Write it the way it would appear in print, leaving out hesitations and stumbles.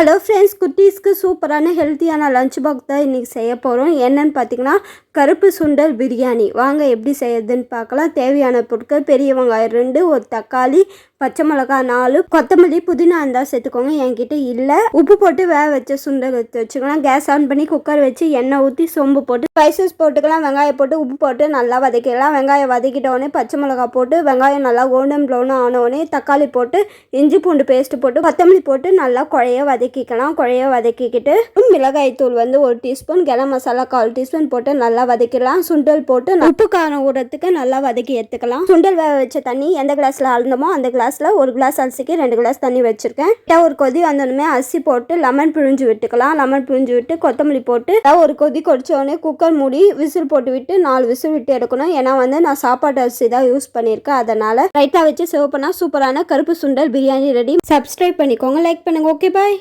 Hello friends, குட்டீஸ்க்கு சூப்பரான ஹெல்த்தியான lunch box தான் இன்றைக்கி செய்ய போகிறோம். என்னென்னு பார்த்தீங்கன்னா கருப்பு சுண்டல் பிரியாணி. வாங்க எப்படி செய்யறதுன்னு பார்க்கலாம். தேவையான பொருட்கள்: பெரிய வெங்காயம் 2, ஒரு தக்காளி, பச்சை மிளகாய் 4, கொத்தமல்லி, புதினா இருந்தால் சேர்த்துக்கோங்க. என்கிட்ட இல்லை. உப்பு போட்டு வேக வச்ச சுண்டல் எடுத்து வச்சுக்கலாம். கேஸ் ஆன் பண்ணி குக்கர் வச்சு எண்ணெய் ஊற்றி சோம்பு போட்டு ஸ்பைசஸ் போட்டுக்கலாம். வெங்காயம் போட்டு உப்பு போட்டு நல்லா வதக்கிடலாம். வெங்காயம் வதக்கிட்டோடனே பச்சை மிளகாய் போட்டு வெங்காயம் நல்லா கோல்டன் ப்ரௌன் ஆனோடனே தக்காளி போட்டு இஞ்சி பூண்டு பேஸ்ட்டு போட்டு கொத்தமல்லி போட்டு நல்லா குழைய வதக்கிக்கலாம். குழைய வதக்கிக்கிட்டு மிளகாய் தூள் 1 டீஸ்பூன், கரம் மசாலா 1/4 டீஸ்பூன் போட்டு நல்லா வதக்கிடலாம். சுண்டல் போட்டு உப்பு காரம் ஊறத்துக்கு நல்லா வதக்கி எடுத்துக்கலாம். சுண்டல் வேக வச்ச தண்ணி எந்த கிளாஸில் அளந்தமோ அந்த கிளாஸில் 1 கிளாஸ் அரிசிக்கு 2 கிளாஸ் தண்ணி வச்சுருக்கேன். ஒரு கொதி வந்தோடனே அரிசி போட்டு லெமன் பிழிஞ்சு விட்டுக்கலாம். லெமன் பிழிஞ்சு விட்டு கொத்தமல்லி போட்டு ஒரு கொதி கொதிச்சோடனே குக்கர் மூடி விசில் போட்டு விட்டு 4 விசில் விட்டு எடுக்கணும். ஏன்னா நான் சாப்பாட்டு அரிசி தான் யூஸ் பண்ணியிருக்கேன். அதனால் ரைட்டாக வச்சு சர்வ் பண்ணால் சூப்பரான கருப்பு சுண்டல் பிரியாணி ரெடி. சப்ஸ்கிரைப் பண்ணிக்கோங்க, லைக் பண்ணுங்கள். ஓகே, பாய்.